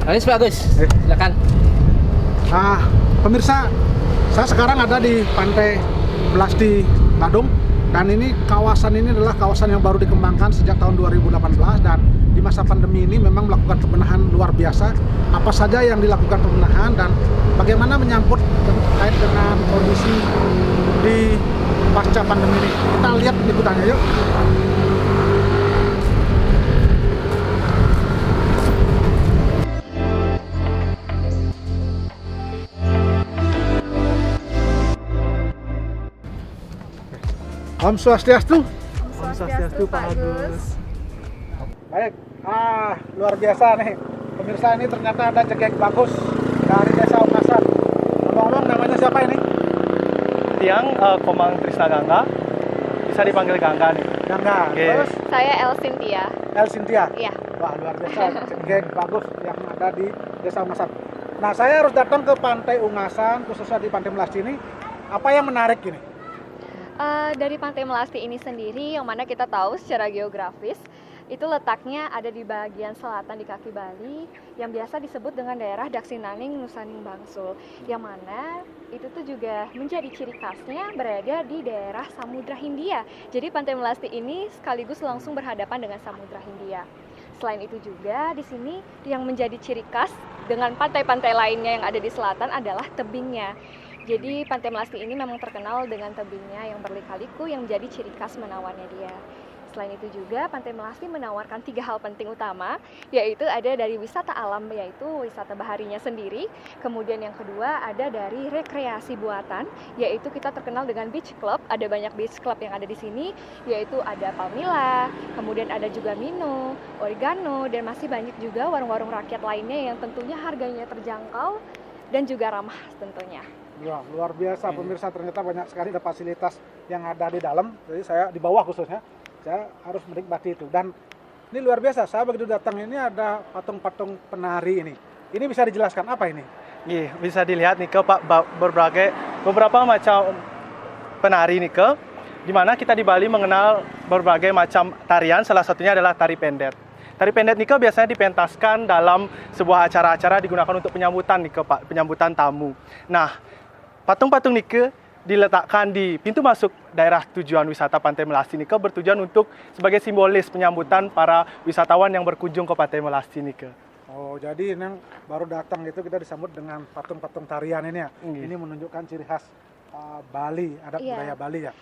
Alis Pak Agus, silakan. Pemirsa, saya sekarang ada di Pantai Melasti Badung, dan ini kawasan ini adalah kawasan yang baru dikembangkan sejak tahun 2018, dan di masa pandemi ini memang melakukan pembenahan luar biasa. Apa saja yang dilakukan pembenahan dan bagaimana menyangkut terkait dengan kondisi di pasca pandemi ini. Kita lihat liputannya yuk. Om Swastiastu. Om Swastiastu Pak Agus. Baik, luar biasa nih. Pemirsa, ini ternyata ada cegek bagus dari Desa Ungasan. Ngomong-ngomong, namanya siapa ini? Tiang Komang Trisna Gangga. Bisa dipanggil Gangga nih. Gangga. Oke. Terus Saya El Cynthia. El Cynthia. Iya. Wah, luar biasa cegek bagus yang ada di Desa Ungasan. Nah, saya harus datang ke Pantai Ungasan, khususnya di Pantai Melasti ini. Apa yang menarik ini? Dari Pantai Melasti ini sendiri, yang mana kita tahu secara geografis, itu letaknya ada di bagian selatan di kaki Bali, yang biasa disebut dengan daerah Daksinaning Nusaning Bangsul, yang mana itu tuh juga menjadi ciri khasnya berada di daerah Samudra Hindia. Jadi Pantai Melasti ini sekaligus langsung berhadapan dengan Samudra Hindia. Selain itu juga di sini yang menjadi ciri khas dengan pantai-pantai lainnya yang ada di selatan adalah tebingnya. Jadi Pantai Melasti ini memang terkenal dengan tebingnya yang berlika-liku yang menjadi ciri khas menawannya dia. Selain itu juga Pantai Melasti menawarkan 3 hal penting utama, yaitu ada dari wisata alam, yaitu wisata baharinya sendiri. Kemudian yang kedua ada dari rekreasi buatan, yaitu kita terkenal dengan beach club. Ada banyak beach club yang ada di sini, yaitu ada Palmilla, kemudian ada juga Mino, Oregano, dan masih banyak juga warung-warung rakyat lainnya yang tentunya harganya terjangkau dan juga ramah tentunya. Wah, luar biasa pemirsa, ternyata banyak sekali ada fasilitas yang ada di dalam. Jadi saya di bawah khususnya, saya harus menikmati itu. Dan ini luar biasa, saya begitu datang ini ada patung-patung penari ini. Ini bisa dijelaskan apa ini? Iya, bisa dilihat nih ke Pak beberapa macam penari nih ke, di mana kita di Bali mengenal berbagai macam tarian, salah satunya adalah tari pendet. Tari pendet nih ke biasanya dipentaskan dalam sebuah acara-acara digunakan untuk penyambutan nih ke Pak, penyambutan tamu. Nah, patung-patung Nike diletakkan di pintu masuk daerah tujuan wisata Pantai Melasti Nike bertujuan untuk sebagai simbolis penyambutan para wisatawan yang berkunjung ke Pantai Melasti Nike. Oh, jadi ini yang baru datang itu kita disambut dengan patung-patung tarian ini ya. Ini menunjukkan ciri khas Bali, adat budaya Bali ya.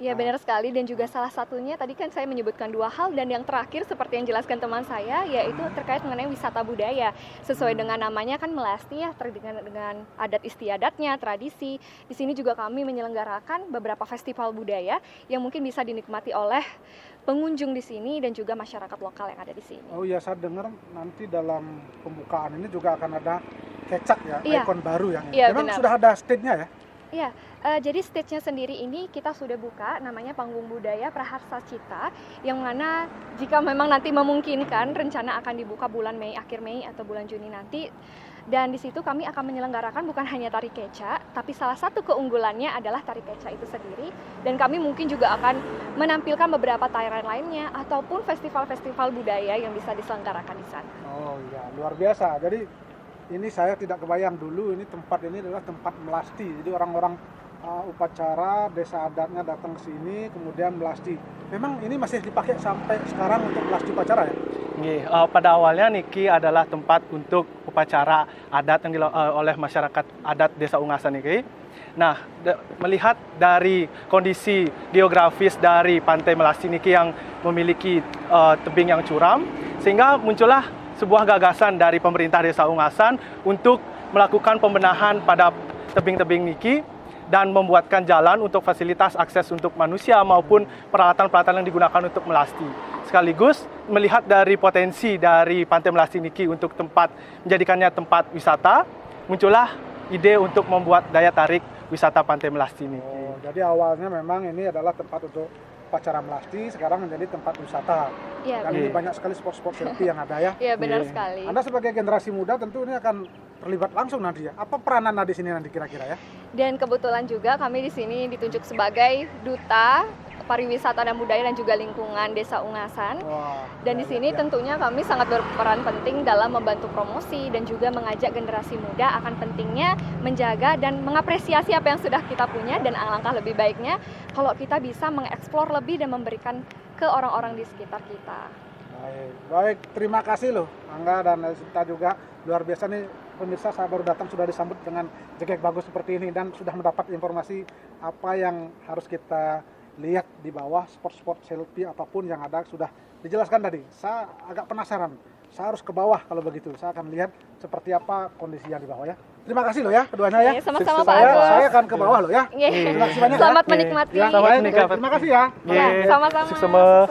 Iya, benar sekali, dan juga salah satunya tadi kan saya menyebutkan 2 hal, dan yang terakhir seperti yang jelaskan teman saya yaitu terkait mengenai wisata budaya. Sesuai dengan namanya kan Melasti ya, dengan adat istiadatnya, tradisi. Di sini juga kami menyelenggarakan beberapa festival budaya yang mungkin bisa dinikmati oleh pengunjung di sini dan juga masyarakat lokal yang ada di sini. Oh iya, saya dengar nanti dalam pembukaan ini juga akan ada kecak ya, ikon baru yang ini. Iya, memang benar. sudah ada stage-nya ya? Iya, jadi stage-nya sendiri ini kita sudah buka, namanya Panggung Budaya Praharsa Cita, yang mana jika memang nanti memungkinkan, rencana akan dibuka bulan Mei, akhir Mei atau bulan Juni nanti. Dan di situ kami akan menyelenggarakan bukan hanya tari keca, tapi salah satu keunggulannya adalah tari keca itu sendiri. Dan kami mungkin juga akan menampilkan beberapa tarian lainnya ataupun festival-festival budaya yang bisa diselenggarakan di sana. Oh iya, luar biasa. Jadi ini saya tidak kebayang dulu, ini tempat ini adalah tempat melasti. Jadi orang-orang upacara desa adatnya datang ke sini, kemudian melasti. Memang ini masih dipakai sampai sekarang untuk melasti upacara ya? Pada awalnya Niki adalah tempat untuk upacara adat yang dilakukan oleh masyarakat adat Desa Ungasan Niki. Nah, melihat dari kondisi geografis dari Pantai Melasti Niki yang memiliki tebing yang curam, sehingga muncullah sebuah gagasan dari pemerintah Desa Ungasan untuk melakukan pembenahan pada tebing-tebing Niki dan membuatkan jalan untuk fasilitas akses untuk manusia maupun peralatan-peralatan yang digunakan untuk melasti. Sekaligus melihat dari potensi dari Pantai Melasti Niki untuk menjadikannya tempat wisata, muncullah ide untuk membuat daya tarik wisata Pantai Melasti Niki. Oh, jadi awalnya memang ini adalah tempat untuk upacara melasti, sekarang menjadi tempat wisata. Iya, Dan ini banyak sekali spot-spot selfie yang ada ya. Iya, benar sekali. Anda sebagai generasi muda tentu ini akan terlibat langsung nanti ya. Apa peranan Anda di sini nanti kira-kira ya? Dan kebetulan juga kami di sini ditunjuk sebagai duta Pariwisata dan Budaya dan juga Lingkungan Desa Ungasan. Wah, Dan di sini tentunya kami sangat berperan penting dalam membantu promosi dan juga mengajak generasi muda akan pentingnya menjaga dan mengapresiasi apa yang sudah kita punya, dan alangkah lebih baiknya kalau kita bisa mengeksplor lebih dan memberikan ke orang-orang di sekitar kita. Baik, terima kasih loh Angga dan Sinta juga, luar biasa nih pemirsa. Saya baru datang sudah disambut dengan jegek bagus seperti ini dan sudah mendapat informasi apa yang harus kita lihat di bawah. Spot-spot selfie apapun yang ada sudah dijelaskan tadi. Saya agak penasaran, saya harus ke bawah kalau begitu. Saya akan lihat seperti apa kondisi yang di bawah ya. Terima kasih loh ya keduanya ya. Sama-sama Pak Saya, Agus. saya akan ke bawah loh ya. Terima kasih banyak Selamat ya. menikmati. Ya, Selamat baik, menikmati. terima kasih ya. Ya, sama-sama. Sukses semua.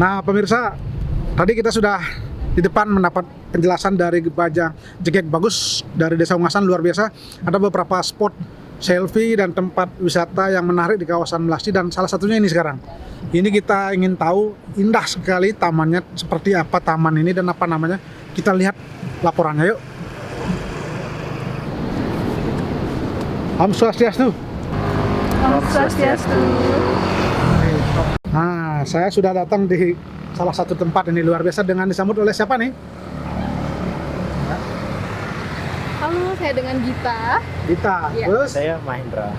Nah pemirsa, tadi kita sudah di depan mendapat penjelasan dari Bajang Jegek Bagus dari Desa Ungasan, luar biasa. Ada beberapa spot selfie dan tempat wisata yang menarik di kawasan Melasti, dan salah satunya ini sekarang. Ini kita ingin tahu indah sekali tamannya, seperti apa taman ini dan apa namanya. Kita lihat laporannya yuk. Om Swastiastu. Om Swastiastu. Nah, saya sudah datang di salah satu tempat ini, luar biasa, dengan disambut oleh siapa nih? Halo, saya dengan Gita. Gita, Iya. terus Saya Mahendra.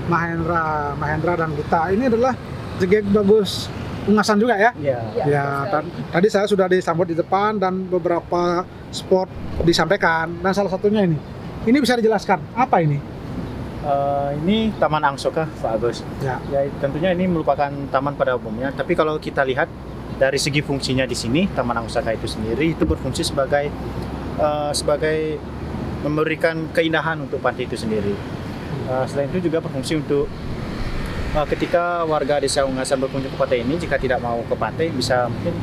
Mahendra dan Gita. Ini adalah Jegek Bagus Ungasan juga ya? Iya. Iya, Ya, betul. tadi saya sudah disambut di depan dan beberapa spot disampaikan, dan salah satunya ini. Ini bisa dijelaskan apa ini? Ini Taman Angsoka, Pak Agus. Ya. Ya, tentunya ini merupakan taman pada umumnya. Tapi kalau kita lihat dari segi fungsinya di sini, Taman Angsoka itu sendiri itu berfungsi sebagai memberikan keindahan untuk pantai itu sendiri. Selain itu juga berfungsi untuk ketika warga Desa Ungasan berkunjung ke pantai ini, jika tidak mau ke pantai bisa mungkin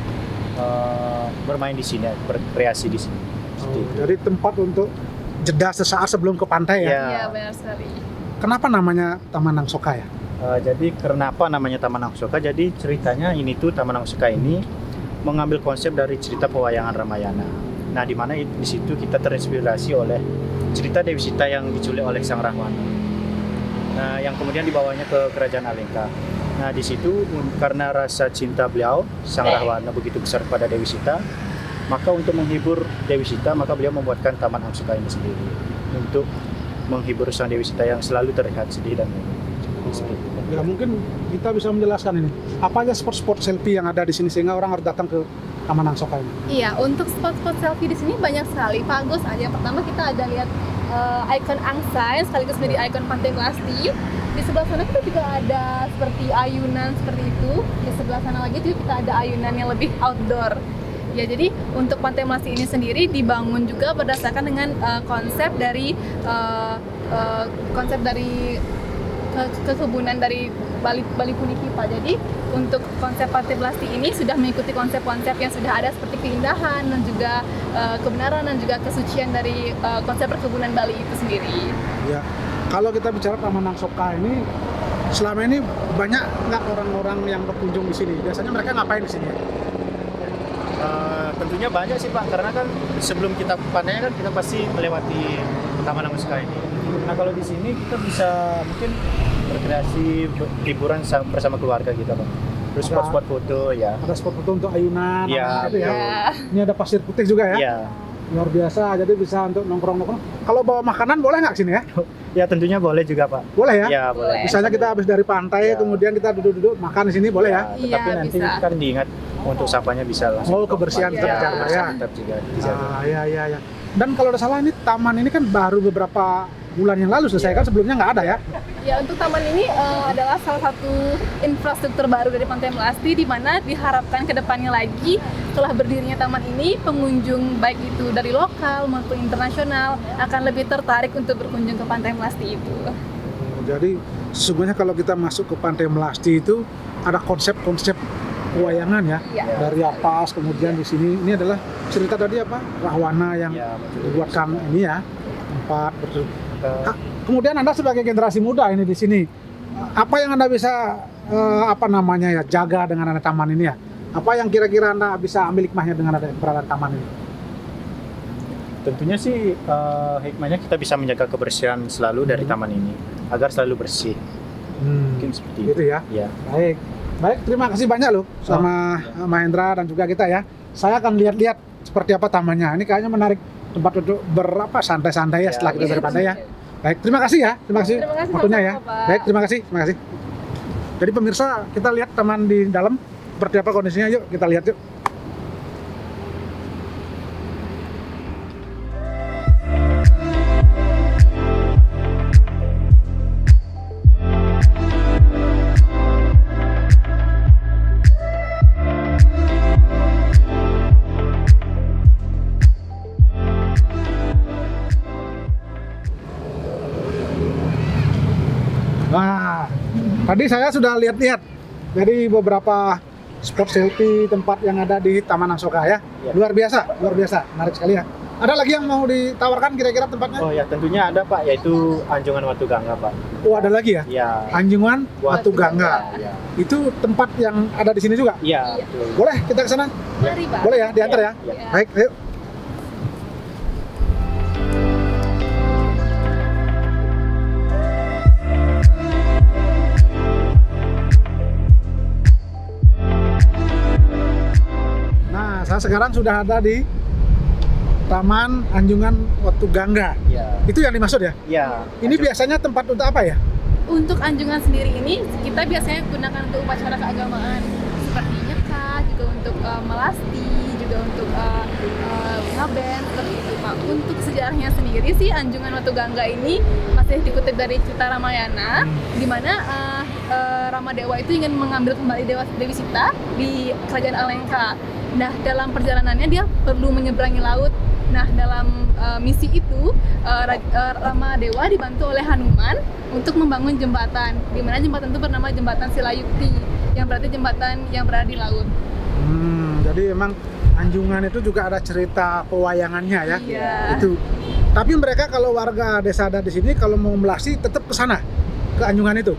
bermain di sini, berkreasi di sini. Seperti itu. Jadi tempat untuk jeda sesaat sebelum ke pantai ya? Ya. Iya, benar sekali. Kenapa namanya Taman Angsoka ya? Jadi kenapa namanya Taman Angsoka? Jadi ceritanya ini tuh Taman Angsoka ini mengambil konsep dari cerita pewayangan Ramayana. Nah, di mana di situ kita terinspirasi oleh cerita Dewi Sita yang diculik oleh Sang Rahwana. Nah, yang kemudian dibawanya ke Kerajaan Alengka. Nah, di situ karena rasa cinta beliau Sang Rahwana begitu besar kepada Dewi Sita, maka untuk menghibur Dewi Sita, maka beliau membuatkan Taman Angsoka ini sendiri untuk menghibur Sang Dewi Sita yang selalu terlihat sedih dan seperti itu. Ya mungkin kita bisa menjelaskan ini. Apa aja spot-spot selfie yang ada di sini sehingga orang harus datang ke Taman Angsoka ini? Iya, untuk spot-spot selfie di sini banyak sekali. Pak Agus aja. Pertama kita ada lihat ikon Angsai sekaligus menjadi ikon Pantai Melasti. Di sebelah sana kita juga ada seperti ayunan seperti itu. Di sebelah sana lagi juga kita ada ayunan yang lebih outdoor. Ya, jadi untuk Pantai Melasti ini sendiri dibangun juga berdasarkan dengan konsep dari kekebunan dari Bali Punikipa. Jadi untuk konsep Pantai Melasti ini sudah mengikuti konsep-konsep yang sudah ada seperti keindahan dan juga kebenaran dan juga kesucian dari konsep perkebunan Bali itu sendiri. Ya, kalau kita bicara Taman Angsoka ini, selama ini banyak nggak orang-orang yang berkunjung di sini? Biasanya mereka ngapain di sini? Tentunya banyak sih Pak, karena kan sebelum kita panennya kan kita pasti melewati Taman Angsoka ini. Nah, kalau di sini kita bisa mungkin berkreasi hiburan bersama keluarga kita Pak. Terus Ada- spot-spot foto ya. Ada spot foto untuk ayunan, Iya, gitu ya. Ya. Ini ada pasir putih juga ya. Iya. luar biasa. Jadi bisa untuk nongkrong-nongkrong. Kalau bawa makanan boleh nggak sini ya? Ya tentunya boleh juga Pak. Boleh ya? Ya boleh. Misalnya kita habis dari pantai, Ya. kemudian kita duduk-duduk makan di sini boleh ya? Iya, Tetapi nanti bisa. kan diingat untuk sampahnya bisa langsung. Oh, kebersihan tetap ya, jaga, kebersihan ya. tetap dijaga. Ya, ya, ya. Dan kalau tidak salah ini taman ini kan baru beberapa bulan yang lalu selesai kan, sebelumnya nggak ada ya? Ya, untuk taman ini adalah salah satu infrastruktur baru dari Pantai Melasti, di mana diharapkan ke depannya lagi setelah berdirinya taman ini, pengunjung baik itu dari lokal maupun internasional akan lebih tertarik untuk berkunjung ke Pantai Melasti itu. Jadi sesungguhnya kalau kita masuk ke Pantai Melasti itu ada konsep-konsep pewayangan ya, Iya. dari atas kemudian di sini ini adalah cerita tadi apa rahwana yang Ya, betul. dibuatkan ini ya tempat Eh, kemudian Anda sebagai generasi muda ini di sini apa yang Anda bisa apa namanya ya jaga dengan ada taman ini ya, apa yang kira-kira Anda bisa ambil hikmahnya dengan ada keberadaan taman ini? Tentunya sih hikmahnya kita bisa menjaga kebersihan selalu dari taman ini agar selalu bersih. Mungkin seperti itu. Gitu ya. Ya. Baik, terima kasih banyak loh sama Mahendra dan juga kita ya. Saya akan lihat-lihat seperti apa tamannya. Ini kayaknya menarik tempat untuk berapa santai-santai ya setelah kita dari pantai ya. Baik, terima kasih ya. Terima kasih Terima kasih waktunya ya. sama-sama, Pak. Baik, terima kasih. Terima kasih. Jadi pemirsa, kita lihat taman di dalam seperti apa kondisinya. Yuk, kita lihat yuk. Nah, tadi saya sudah lihat-lihat dari beberapa spot selfie tempat yang ada di Taman Angsoka ya. Ya. Luar biasa, menarik sekali ya. Ada lagi yang mau ditawarkan kira-kira tempatnya? Oh ya tentunya ada Pak, yaitu Anjungan Watu Gangga Pak. Oh, ada lagi ya? Ya. Anjungan Watu Gangga. Ya. Itu tempat yang ada di sini juga. Iya, betul. Boleh kita ke sana? Mari, Pak. Boleh ya, diantar ya? Ya. Baik, ayo. Nah, saya sekarang sudah ada di Taman Anjungan Watu Gangga. Ya. Itu yang dimaksud ya? Ya. Ini biasanya tempat untuk apa ya? Untuk anjungan sendiri ini kita biasanya gunakan untuk upacara keagamaan seperti nyekat, juga untuk melasti, juga untuk ngaben seperti itu Pak. Untuk sejarahnya sendiri sih Anjungan Watu Gangga ini masih dikutip dari cerita Ramayana, di mana Ramadewa itu ingin mengambil kembali Dewi Sita di kerajaan Alengka. Nah, dalam perjalanannya dia perlu menyeberangi laut. Nah, dalam misi itu Ramadewa dibantu oleh Hanuman untuk membangun jembatan, di mana jembatan itu bernama Jembatan Silayukti, yang berarti jembatan yang berada di laut. Jadi emang Anjungan itu juga ada cerita pewayangannya ya. Iya. Itu. Tapi mereka kalau warga desa ada di sini kalau mau melasti tetap ke sana, ke Anjungan itu.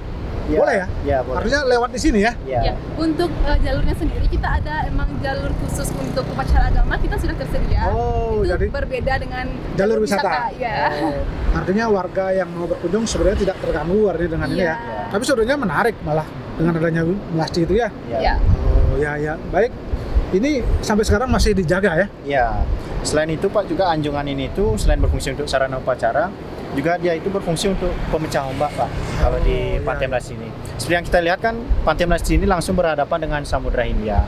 Ya. Boleh ya? Ya, boleh. Artinya lewat di sini ya. Ya, untuk jalurnya sendiri kita ada emang jalur khusus untuk upacara agama, kita sudah tersedia. Oh, Itu jadi berbeda dengan jalur wisata. Ya. Artinya warga yang mau berkunjung sebenarnya tidak terganggu artinya dengan ini ya. Iya. Tapi sebenarnya menarik malah dengan adanya melasti itu ya. Ya. Oh ya ya, baik. Ini sampai sekarang masih dijaga ya. Ya. Selain itu Pak juga Anjungan ini itu selain berfungsi untuk sarana upacara, juga dia itu berfungsi untuk pemecah ombak Pak. Kalau di Pantai Melasti ini. Seperti yang kita lihat kan Pantai Melasti ini langsung berhadapan dengan Samudra Hindia.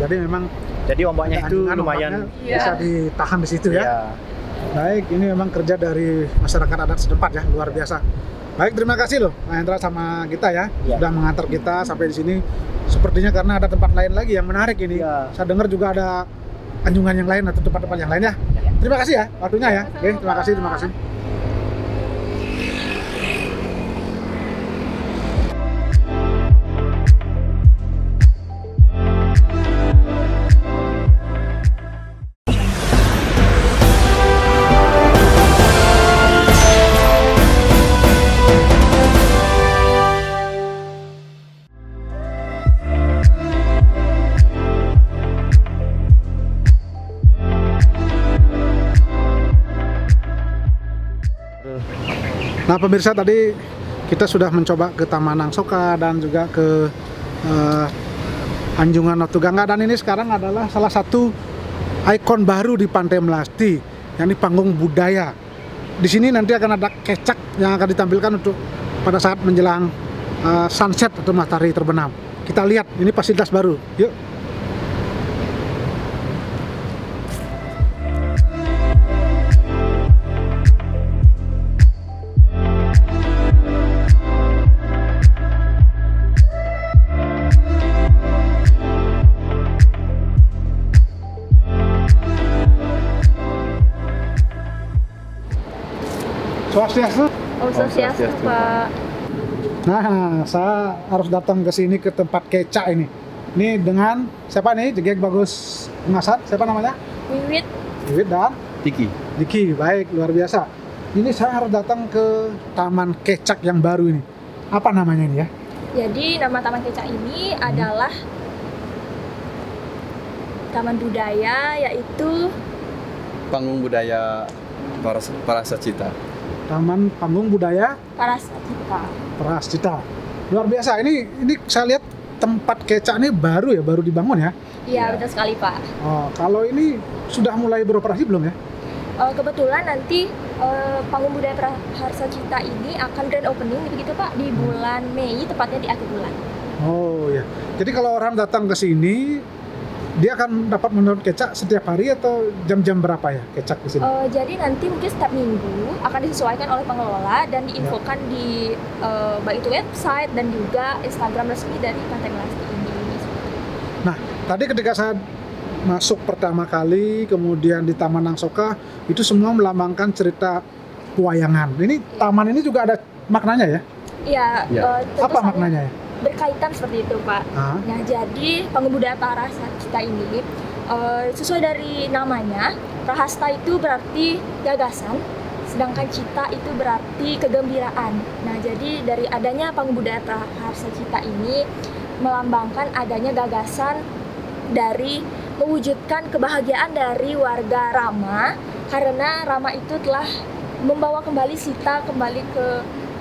Jadi memang Jadi ombaknya itu Anjungan lumayan. ombaknya bisa ditahan di situ ya. Ya. Baik, ini memang kerja dari masyarakat adat setempat ya, luar biasa. Baik, terima kasih loh Mahendra sama kita ya, Ya. sudah mengantar kita sampai di sini. Sepertinya karena ada tempat lain lagi yang menarik ini. Ya. Saya dengar juga ada anjungan yang lain atau tempat-tempat yang lain ya. Terima kasih ya waktunya ya. Oke, terima kasih, terima kasih. Nah pemirsa, tadi kita sudah mencoba ke Taman Angsoka dan juga ke Anjungan Watu Gangga, dan ini sekarang adalah salah satu ikon baru di Pantai Melasti, yakni panggung budaya. Di sini nanti akan ada kecak yang akan ditampilkan untuk pada saat menjelang sunset atau matahari terbenam. Kita lihat, ini fasilitas baru. Yuk. Swastiastu. Om Swastiastu, Pak. Nah, saya harus datang ke sini ke tempat kecak ini. Ini dengan siapa nih? Jegek Bagus Ungasan. Siapa namanya? Wiwit. Wiwit dan Tiki. Diki. Baik, luar biasa. Ini saya harus datang ke Taman Kecak yang baru ini. Apa namanya ini ya? Jadi nama Taman Kecak ini adalah taman budaya, yaitu Panggung Budaya Parasacita. Taman Panggung Budaya Parasacita. Prascita. Luar biasa. Ini saya lihat tempat kecak ini baru ya, baru dibangun ya. Iya, betul sekali, Pak. Oh, kalau ini sudah mulai beroperasi belum ya? Kebetulan nanti Panggung Budaya Parasacita ini akan grand opening begitu, Pak, di bulan Mei, tepatnya di akhir bulan. Oh ya. Jadi kalau orang datang ke sini, dia akan dapat menonton kecak setiap hari atau jam-jam berapa ya kecak di sini? Jadi nanti mungkin setiap minggu akan disesuaikan oleh pengelola dan diinfokan di baik itu website dan juga Instagram resmi dari Pantai Melasti ini. Nah, tadi ketika saya masuk pertama kali, kemudian di Taman Nangsoka, itu semua melambangkan cerita pewayangan. Ini taman ini juga ada maknanya ya? Iya, Ya. tentu Apa saja maknanya ya? berkaitan seperti itu, Pak. Ah, Nah, jadi Panggung Budaya Parasacita ini sesuai dari namanya, Prahasta itu berarti gagasan, sedangkan cita itu berarti kegembiraan. Nah, jadi dari adanya Panggung Budaya Parasacita ini melambangkan adanya gagasan dari mewujudkan kebahagiaan dari warga Rama, karena Rama itu telah membawa kembali Sita kembali ke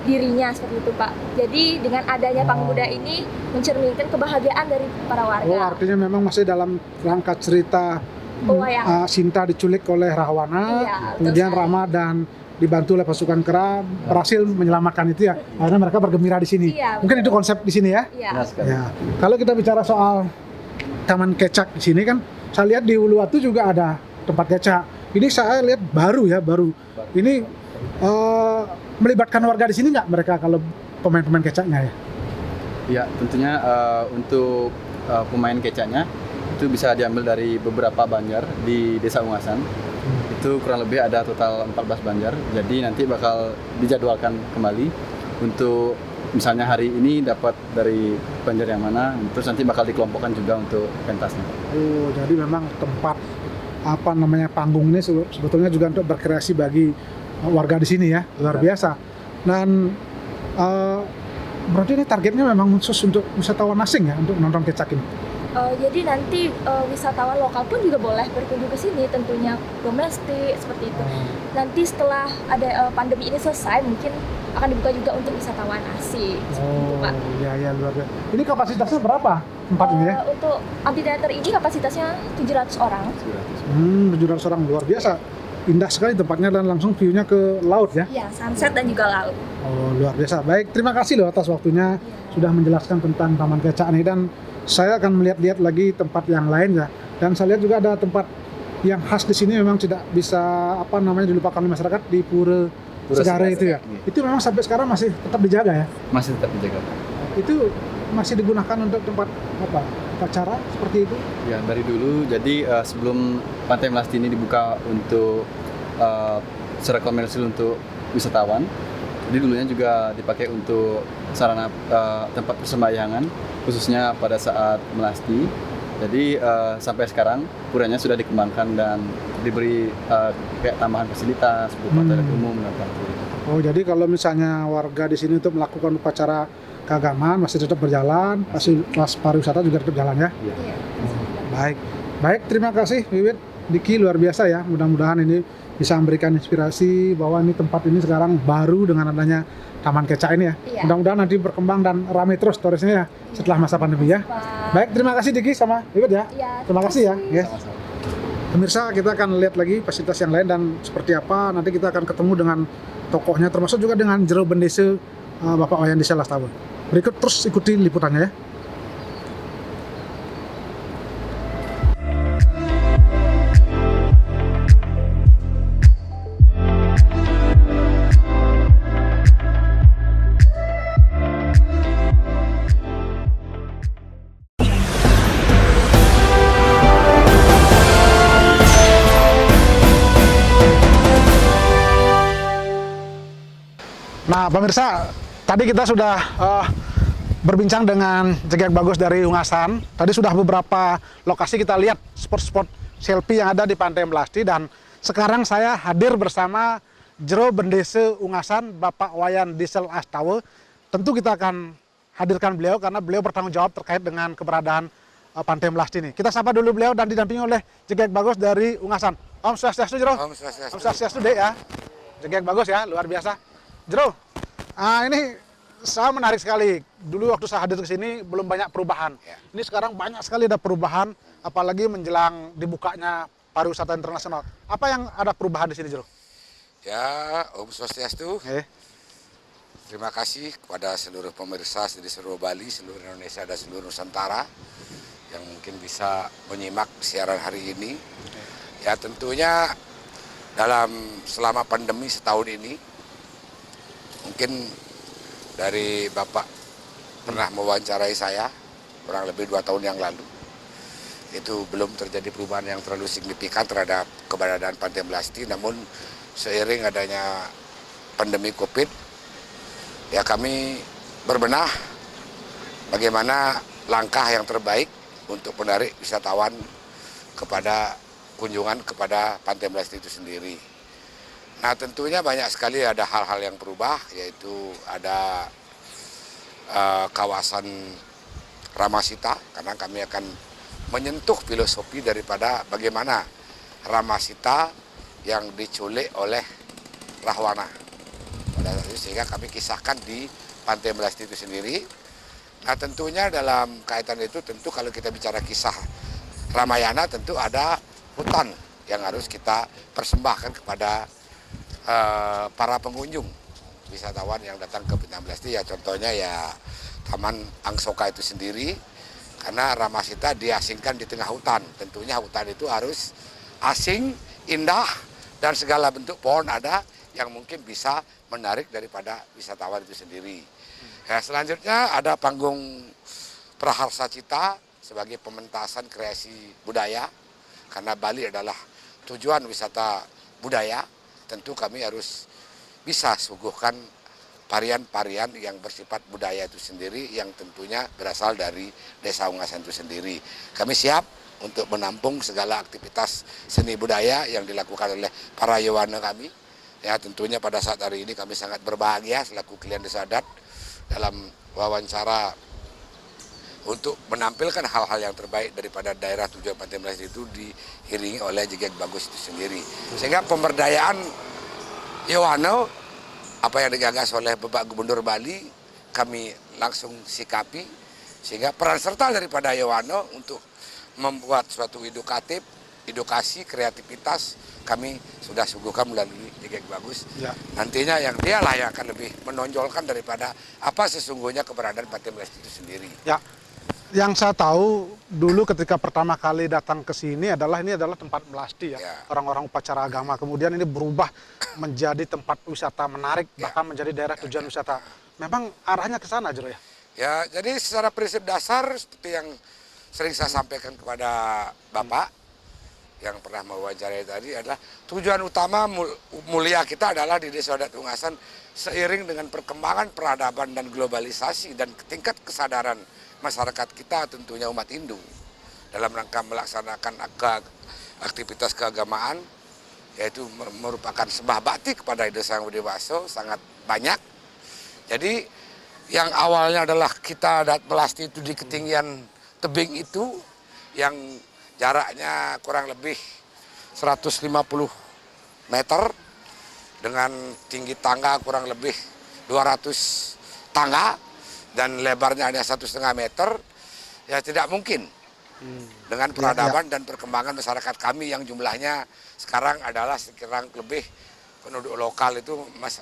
dirinya seperti itu, Pak. Jadi dengan adanya Panggung Budaya ini mencerminkan kebahagiaan dari para oh warga. artinya memang masih dalam rangka cerita Pewayangan. Sinta diculik oleh Rahwana, Iya, kemudian betul sekali. Rama dan dibantu oleh pasukan Kera berhasil menyelamatkan itu ya. Akhirnya mereka bergembira di sini. Iya, Mungkin betul. itu konsep di sini ya. Iya. Benar sekali. Ya, kalau kita bicara soal Taman Kecak di sini kan, saya lihat di Uluwatu juga ada tempat kecak. Ini saya lihat baru ya, baru. Ini melibatkan warga di sini nggak mereka kalau pemain-pemain kecaknya ya? Ya, tentunya untuk pemain kecaknya itu bisa diambil dari beberapa banjar di Desa Ungasan. Itu kurang lebih ada total 14 banjar. Jadi nanti bakal dijadwalkan kembali untuk misalnya hari ini dapat dari banjar yang mana, terus nanti bakal dikelompokkan juga untuk pentasnya. Oh, jadi memang tempat apa namanya panggung ini sebetulnya juga untuk berkreasi bagi warga di sini ya, luar biasa. Dan berarti ini targetnya memang khusus untuk wisatawan asing ya, untuk nonton kecak ini. Jadi nanti wisatawan lokal pun juga boleh berkunjung ke sini, tentunya domestik seperti itu. Nanti setelah ada pandemi ini selesai, mungkin akan dibuka juga untuk wisatawan asing, seperti itu, Pak. Ya luar biasa. Ini kapasitasnya berapa tempat ini ya? Untuk amphitheater ini kapasitasnya 700 orang. 700 orang, luar biasa. Indah sekali tempatnya dan langsung view-nya ke laut ya. Ya, sunset dan juga laut. Oh, luar biasa. Baik, terima kasih loh atas waktunya sudah menjelaskan tentang Taman Kecak ini, dan saya akan melihat-lihat lagi tempat yang lain ya. Dan saya lihat juga ada tempat yang khas di sini memang tidak bisa apa namanya dilupakan oleh masyarakat di Pura Segara itu ya. Iya. Itu memang sampai sekarang masih tetap dijaga ya. Masih tetap dijaga. Itu masih digunakan untuk tempat apa? Upacara seperti itu. Ya, dari dulu. Jadi sebelum Pantai Melasti ini dibuka untuk secara komersil untuk wisatawan, jadi dulunya juga dipakai untuk sarana tempat persembahyangan, khususnya pada saat Melasti. Jadi sampai sekarang puranya sudah dikembangkan dan diberi kayak tambahan fasilitas berupa toilet umum dan lain-lain. Oh, jadi kalau misalnya warga di sini untuk melakukan upacara keagamaan masih tetap berjalan, pas pariwisata juga tetap jalan ya. Iya. Iya. Baik, baik, terima kasih Wiwit, Diki, luar biasa ya. Mudah-mudahan ini bisa memberikan inspirasi bahwa ini tempat ini sekarang baru dengan adanya Taman Kecak ini ya. Iya. Mudah-mudahan nanti berkembang dan ramai terus turisnya ya setelah masa pandemi ya. Pak. Baik, terima kasih Diki sama Wiwit ya. Iya, Terima kasih ya. Yes. Sama-sama. Pemirsa, kita akan lihat lagi fasilitas yang lain dan seperti apa nanti kita akan ketemu dengan tokohnya, termasuk juga dengan Jero Bendese Bapak Wayan Diesel Astawa. Berikut terus ikuti liputannya ya. Nah, pemirsa, tadi kita sudah berbincang dengan Jegek Bagus dari Ungasan. Tadi sudah beberapa lokasi kita lihat spot-spot selfie yang ada di Pantai Melasti, dan sekarang saya hadir bersama Jero Bendese Ungasan, Bapak Wayan Diesel Astawa. Tentu kita akan hadirkan beliau karena beliau bertanggung jawab terkait dengan keberadaan Pantai Melasti ini. Kita sapa dulu beliau dan didampingi oleh Jegek Bagus dari Ungasan. Om Swastiastu, Jero. Om Swastiastu. Om Swastiastu, Dek ya. Jegek Bagus ya, luar biasa. Jero, ini saya menarik sekali. Dulu waktu saya hadir ke sini belum banyak perubahan. Ya. Ini sekarang banyak sekali ada perubahan, apalagi menjelang dibukanya pariwisata internasional. Apa yang ada perubahan di sini, Jero? Ya, Om Swastiastu. Terima kasih kepada seluruh pemirsa di seluruh Bali, seluruh Indonesia, dan seluruh Nusantara yang mungkin bisa menyimak siaran hari ini. Ya, tentunya selama pandemi setahun ini, mungkin dari Bapak pernah mewawancarai saya kurang lebih 2 tahun yang lalu. Itu belum terjadi perubahan yang terlalu signifikan terhadap keberadaan Pantai Melasti, namun seiring adanya pandemi Covid, ya kami berbenah bagaimana langkah yang terbaik untuk menarik wisatawan kepada kunjungan kepada Pantai Melasti itu sendiri. Nah, tentunya banyak sekali ada hal-hal yang berubah, yaitu ada kawasan Ramasita, karena kami akan menyentuh filosofi daripada bagaimana Ramasita yang diculik oleh Rahwana. Sehingga kami kisahkan di Pantai Melasti itu sendiri. Nah, tentunya dalam kaitan itu, tentu kalau kita bicara kisah Ramayana, tentu ada hutan yang harus kita persembahkan kepada para pengunjung wisatawan yang datang ke Pantai Melasti. Ya contohnya ya Taman Angsoka itu sendiri, karena Ramasita diasingkan di tengah hutan. Tentunya hutan itu harus asing, indah, dan segala bentuk pohon ada yang mungkin bisa menarik daripada wisatawan itu sendiri. Ya, selanjutnya ada panggung Praharsa Cita sebagai pementasan kreasi budaya, karena Bali adalah tujuan wisata budaya. Tentu kami harus bisa suguhkan varian-varian yang bersifat budaya itu sendiri, yang tentunya berasal dari Desa Ungasan itu sendiri. Kami siap untuk menampung segala aktivitas seni budaya yang dilakukan oleh para Yowana kami. Ya, tentunya pada saat hari ini kami sangat berbahagia selaku klien Desa Adat dalam wawancara untuk menampilkan hal-hal yang terbaik daripada daerah tujuan Pantai Melasti itu diiringi oleh Jegek Bagus itu sendiri. Sehingga pemberdayaan Yowana, apa yang digagas oleh Bapak Gubernur Bali, kami langsung sikapi, sehingga peran serta daripada Yowana untuk membuat suatu edukasi, kreativitas, kami sudah suguhkan melalui Jegek Bagus. Ya. Nantinya yang dialah yang akan lebih menonjolkan daripada apa sesungguhnya keberadaan Pantai Melasti itu sendiri. Ya. Yang saya tahu dulu ketika pertama kali datang ke sini adalah tempat melasti ya, orang-orang upacara agama. Kemudian ini berubah menjadi tempat wisata menarik, bahkan menjadi daerah tujuan wisata. Memang arahnya ke sana, Jero ya? Ya, jadi secara prinsip dasar seperti yang sering saya sampaikan kepada Bapak yang pernah mewawancarai tadi adalah tujuan utama mulia kita adalah di Desa Adat Ungasan seiring dengan perkembangan peradaban dan globalisasi dan tingkat kesadaran masyarakat kita, tentunya umat Hindu, dalam rangka melaksanakan aktivitas keagamaan, yaitu merupakan sembah bakti kepada Ida Sang Budi Waso sangat banyak. Jadi yang awalnya adalah kita Adat Melasti itu di ketinggian tebing itu, yang jaraknya kurang lebih 150 meter dengan tinggi tangga kurang lebih 200 tangga dan lebarnya hanya 1,5 meter, ya tidak mungkin dengan peradaban dan perkembangan masyarakat kami yang jumlahnya sekarang adalah sekitar lebih penduduk lokal itu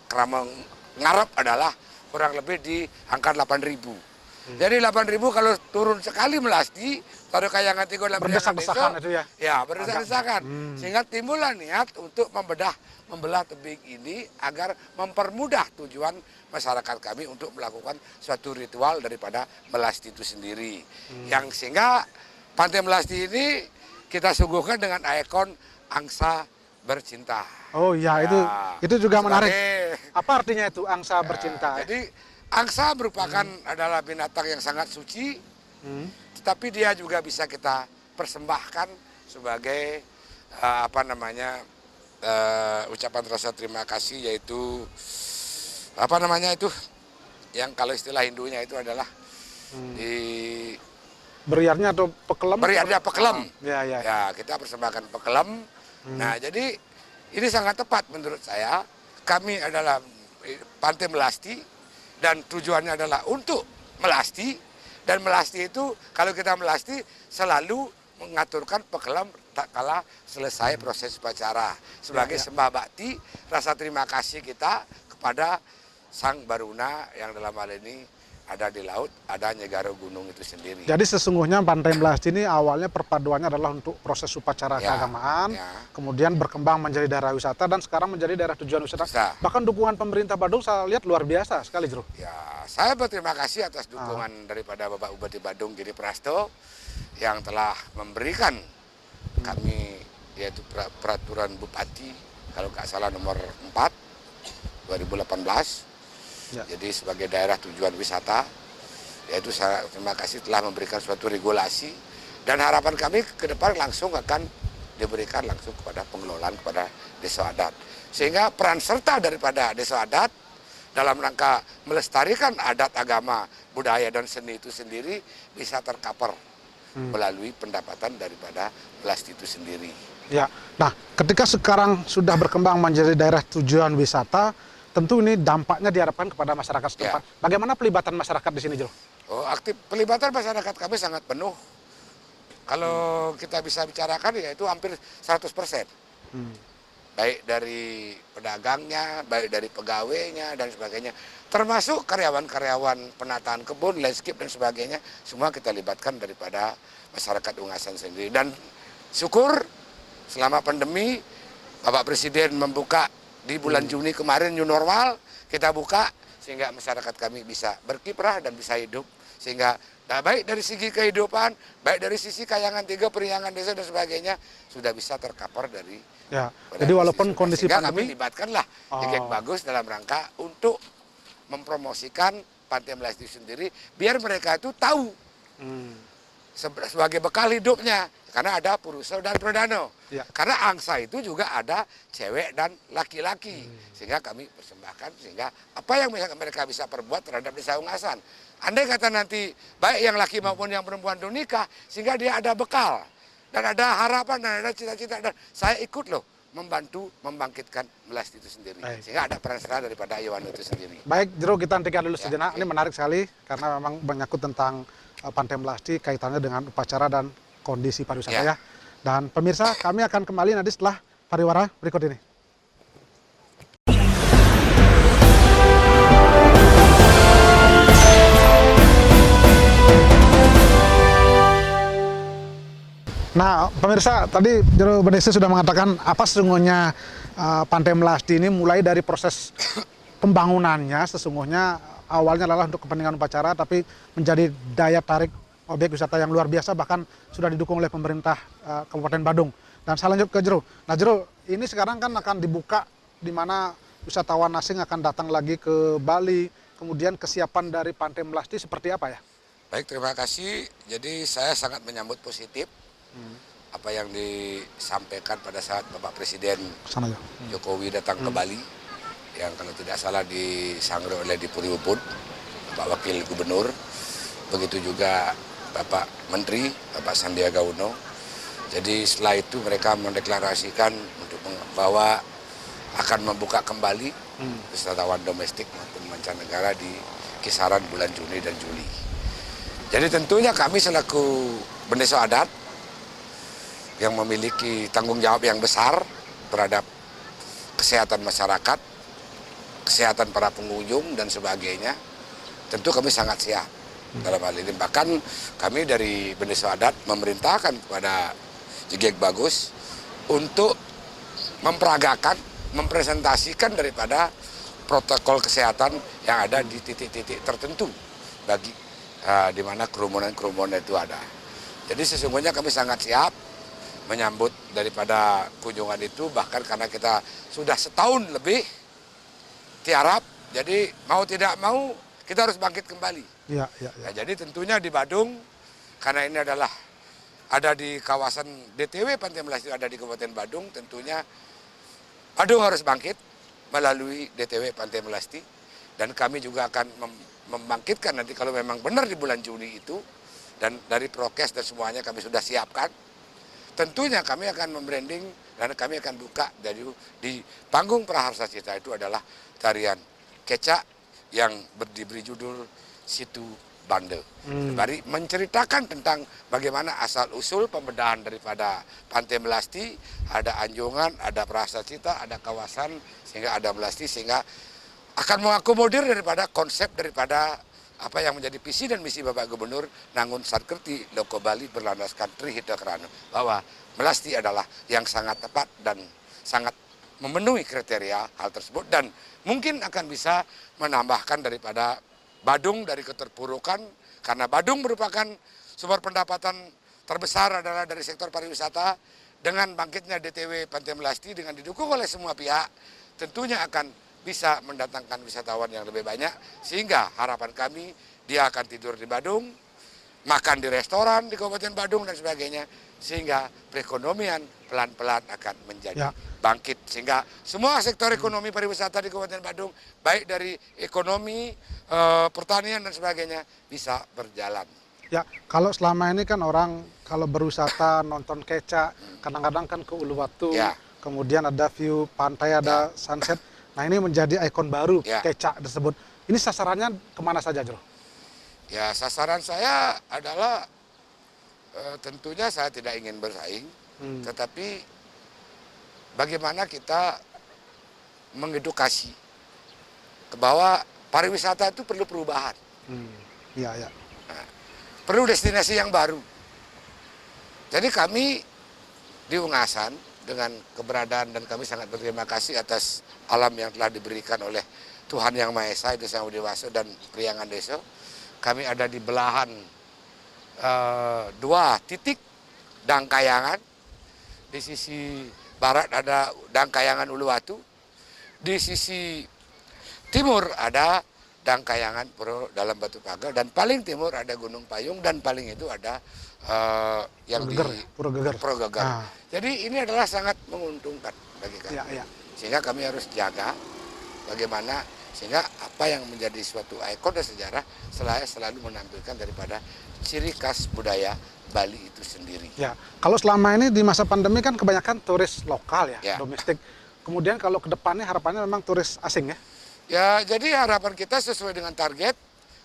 Keramang Ngarep adalah kurang lebih di angka 8.000. Jadi 8.000 kalau turun sekali Melasti, taruh Kayangan Tigo dalam berdesak-desakan itu ya? Ya, berdesak-desakan. Sehingga timbullah niat untuk membelah tebing ini agar mempermudah tujuan masyarakat kami untuk melakukan suatu ritual daripada Melasti itu sendiri. Yang sehingga Pantai Melasti ini kita suguhkan dengan ikon angsa bercinta. Oh iya, itu juga menarik. Apa artinya itu angsa Ya, bercinta? jadi angsa merupakan adalah binatang yang sangat suci, tetapi dia juga bisa kita persembahkan sebagai ucapan rasa terima kasih, yaitu yang kalau istilah Hindunya itu adalah di Beriarnya atau pekelem? beriarnya pekelem. Ya. Ya, kita persembahkan pekelem. Nah, jadi ini sangat tepat menurut saya. Kami adalah Pantai Melasti dan tujuannya adalah untuk melasti, dan melasti itu kalau kita melasti selalu mengaturkan pekelem tak kala selesai proses upacara sebagai sembah bakti rasa terima kasih kita kepada Sang Baruna yang dalam hal ini ada di laut, ada Nyegara Gunung itu sendiri. Jadi sesungguhnya Pantai Melasti ini awalnya perpaduannya adalah untuk proses upacara keagamaan, kemudian berkembang menjadi daerah wisata, dan sekarang menjadi daerah tujuan wisata. Bahkan dukungan pemerintah Badung saya lihat luar biasa sekali, Jero. Ya, saya berterima kasih atas dukungan daripada Bapak Bupati Badung Giri Prasto yang telah memberikan kami, yaitu peraturan Bupati kalau nggak salah nomor 4 2018. Jadi sebagai daerah tujuan wisata, yaitu saya terima kasih telah memberikan suatu regulasi, dan harapan kami ke depan langsung akan diberikan langsung kepada pengelolaan, kepada desa adat. Sehingga peran serta daripada desa adat dalam rangka melestarikan adat, agama, budaya, dan seni itu sendiri bisa tercover melalui pendapatan daripada Melasti itu sendiri. Ya, nah ketika sekarang sudah berkembang menjadi daerah tujuan wisata, tentu ini dampaknya diharapkan kepada masyarakat setempat. Bagaimana pelibatan masyarakat di sini, Jero? Oh, pelibatan masyarakat kami sangat penuh. Kalau kita bisa bicarakan ya itu hampir 100%. Baik dari pedagangnya, baik dari pegawainya dan sebagainya. Termasuk karyawan-karyawan penataan kebun, landscape dan sebagainya, semua kita libatkan daripada masyarakat Ungasan sendiri. Dan syukur selama pandemi Bapak Presiden membuka di bulan Juni kemarin new normal, kita buka sehingga masyarakat kami bisa berkiprah dan bisa hidup, sehingga baik dari segi kehidupan, baik dari sisi Kayangan Tiga, periangan desa dan sebagainya sudah bisa tercover dari jadi walaupun kondisi pandemi, pandemi, kami libatkanlah yang bagus dalam rangka untuk mempromosikan Pantai Melasti sendiri biar mereka itu tahu sebagai bekal hidupnya, karena ada Purusa dan Pradano. Karena angsa itu juga ada cewek dan laki-laki, sehingga kami persembahkan sehingga apa yang mereka bisa perbuat terhadap desa Ungasan. Andai kata nanti baik yang laki maupun yang perempuan itu nikah, sehingga dia ada bekal dan ada harapan dan ada cita-cita, dan saya ikut loh membantu membangkitkan Melasti itu sendiri, sehingga ada peran serta daripada Iwan itu sendiri. Baik, Jero, kita hentikan dulu sejenak. Ini menarik sekali karena memang menyangkut tentang Pantai Melasti kaitannya dengan upacara dan kondisi pariwisata ya. Dan pemirsa, kami akan kembali nanti setelah pariwara berikut ini. Nah, pemirsa, tadi Jero Benesi sudah mengatakan apa sesungguhnya Pantai Melasti ini mulai dari proses pembangunannya sesungguhnya awalnya adalah untuk kepentingan upacara, tapi menjadi daya tarik objek wisata yang luar biasa, bahkan sudah didukung oleh pemerintah Kabupaten Badung. Dan saya lanjut ke Jero. Nah, Jero, ini sekarang kan akan dibuka di mana wisatawan asing akan datang lagi ke Bali. Kemudian kesiapan dari Pantai Melasti seperti apa ya? Baik, terima kasih. Jadi saya sangat menyambut positif apa yang disampaikan pada saat Bapak Presiden Jokowi datang ke Bali, yang kalau tidak salah disangrai oleh Dipuri Ubud, Bapak Wakil Gubernur, begitu juga Bapak Menteri, Bapak Sandiaga Uno. Jadi setelah itu mereka mendeklarasikan untuk bahwa akan membuka kembali wisatawan domestik maupun mancanegara di kisaran bulan Juni dan Juli. Jadi tentunya kami selaku bendesa adat yang memiliki tanggung jawab yang besar terhadap kesehatan masyarakat, kesehatan para pengunjung dan sebagainya, tentu kami sangat siap dalam hal ini. Bahkan kami dari bendesa adat memerintahkan kepada Jigek Bagus untuk memperagakan, mempresentasikan daripada protokol kesehatan yang ada di titik-titik tertentu bagi di mana kerumunan-kerumunan itu ada. Jadi sesungguhnya kami sangat siap menyambut daripada kunjungan itu, bahkan karena kita sudah setahun lebih tiarap, jadi mau tidak mau kita harus bangkit kembali. Ya, ya, ya. Nah, jadi tentunya di Badung, karena ini adalah ada di kawasan DTW Pantai Melasti ada di Kabupaten Badung, tentunya Badung harus bangkit melalui DTW Pantai Melasti, dan kami juga akan membangkitkan nanti kalau memang benar di bulan Juni itu, dan dari prokes dan semuanya kami sudah siapkan. Tentunya kami akan membranding dan kami akan buka di panggung Praharsa Cita itu adalah tarian kecak yang diberi judul Situ Bande. Mari menceritakan tentang bagaimana asal-usul pembedahan daripada Pantai Melasti, ada Anjungan, ada Praharsa Cita, ada kawasan, sehingga ada Melasti, sehingga akan mengakomodir daripada konsep daripada apa yang menjadi visi dan misi Bapak Gubernur Nangun Satkerti Loko Bali berlandaskan Trihita Kerana, bahwa Melasti adalah yang sangat tepat dan sangat memenuhi kriteria hal tersebut, dan mungkin akan bisa menambahkan daripada Badung dari keterpurukan, karena Badung merupakan sumber pendapatan terbesar adalah dari sektor pariwisata. Dengan bangkitnya DTW Pantai Melasti dengan didukung oleh semua pihak, tentunya akan bisa mendatangkan wisatawan yang lebih banyak, sehingga harapan kami dia akan tidur di Badung, makan di restoran di Kabupaten Badung dan sebagainya, sehingga perekonomian pelan-pelan akan menjadi bangkit, sehingga semua sektor ekonomi pariwisata di Kabupaten Badung, baik dari ekonomi, pertanian dan sebagainya, bisa berjalan. Ya, kalau selama ini kan orang kalau berwisata nonton kecak, kadang-kadang kan ke Uluwatu, kemudian ada view pantai, ada sunset. Nah, ini menjadi ikon baru kecak tersebut. Ini sasarannya kemana saja, Jro? Ya, sasaran saya adalah tentunya saya tidak ingin bersaing, tetapi bagaimana kita mengedukasi bahwa pariwisata itu perlu perubahan. Iya, ya. Nah, perlu destinasi yang baru. Jadi kami di Ungasan dengan keberadaan, dan kami sangat berterima kasih atas alam yang telah diberikan oleh Tuhan Yang Maha Esa, Desa Dewaso dan Priangan Desa. Kami ada di belahan 2 titik Dangkayangan. Di sisi barat ada Dangkayangan Uluwatu. Di sisi timur ada Dangkayangan Puro Dalam Batu Pagar, dan paling timur ada Gunung Payung, dan paling itu ada yang Puro Geger. Puro Geger. Jadi ini adalah sangat menguntungkan bagi kami. Sehingga kami harus jaga bagaimana sehingga apa yang menjadi suatu ikon dan sejarah selalu menampilkan daripada ciri khas budaya Bali itu sendiri. Ya, kalau selama ini di masa pandemi kan kebanyakan turis lokal ya, domestik. Kemudian kalau ke depannya harapannya memang turis asing ya? Ya, jadi harapan kita sesuai dengan target,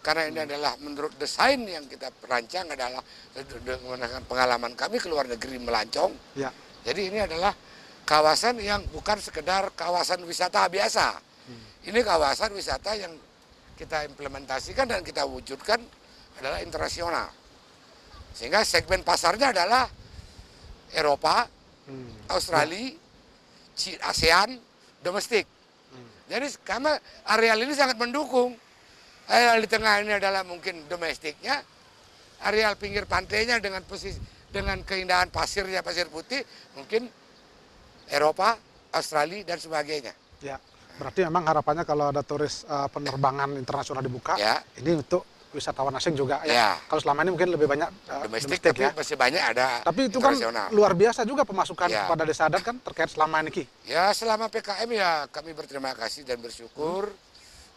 karena ini adalah menurut desain yang kita perancang adalah dengan pengalaman kami ke luar negeri melancong. Ya. Jadi ini adalah kawasan yang bukan sekedar kawasan wisata biasa. Ini kawasan wisata yang kita implementasikan dan kita wujudkan adalah internasional. Sehingga segmen pasarnya adalah Eropa, Australia, ASEAN, domestik. Jadi karena areal ini sangat mendukung. Areal di tengah ini adalah mungkin domestiknya, areal pinggir pantainya dengan keindahan pasirnya, pasir putih, mungkin Eropa, Australia dan sebagainya. Ya, berarti memang harapannya kalau ada turis penerbangan internasional dibuka, ini untuk wisatawan asing juga ya. Kalau selama ini mungkin lebih banyak domestik tapi ya. masih banyak ada. Tapi itu kan luar biasa juga pemasukan kepada desa adat kan terkait selama ini Ki. Ya, selama PKM ya kami berterima kasih dan bersyukur.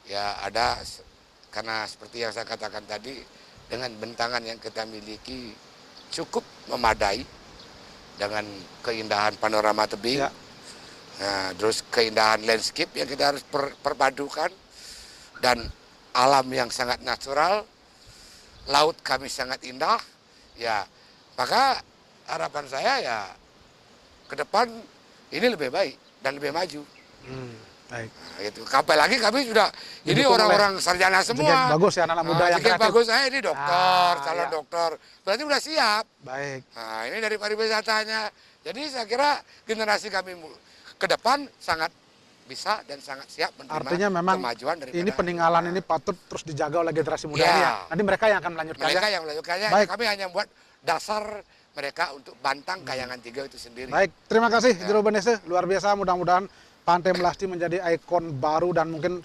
Ya ada, karena seperti yang saya katakan tadi, dengan bentangan yang kita miliki cukup memadai dengan keindahan panorama tebing. Nah, terus keindahan landscape yang kita harus perpadukan, dan alam yang sangat natural, laut kami sangat indah, ya Maka harapan saya ya ke depan ini lebih baik dan lebih maju. Baik. Nah, gitu. Apalagi kami sudah ini Didukung orang-orang sarjana Juga semua. bagus ya anak-anak muda yang Juga kreatif. bagus, saya ini dokter, calon iya. dokter. Berarti udah siap. Baik. Nah, ini dari pariwisatanya. Jadi saya kira generasi kami ke depan sangat bisa dan sangat siap menerima Artinya memang kemajuan daripada ini peninggalan ini patut terus dijaga oleh generasi muda Ya. ini ya. Nanti mereka yang akan melanjutkannya. mereka yang melakukannya. Baik. Kami hanya buat dasar mereka untuk Bantang Kayangan 3 itu sendiri. Baik, terima kasih Ya. Jero Benese, luar biasa. Mudah-mudahan Pantai Melasti menjadi ikon baru dan mungkin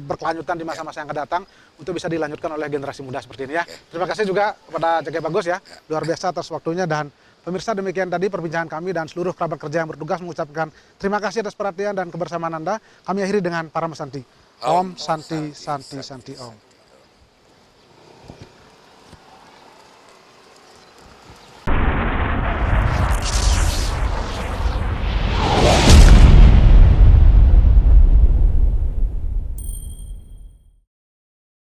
berkelanjutan di masa-masa yang akan datang untuk bisa dilanjutkan oleh generasi muda seperti ini ya. Terima kasih juga kepada Jaga Bagus ya, luar biasa atas waktunya. Dan pemirsa, demikian tadi perbincangan kami dan seluruh kerabat kerja yang bertugas mengucapkan terima kasih atas perhatian dan kebersamaan Anda. Kami akhiri dengan para mesanti. Om Santi Santi Santi Om.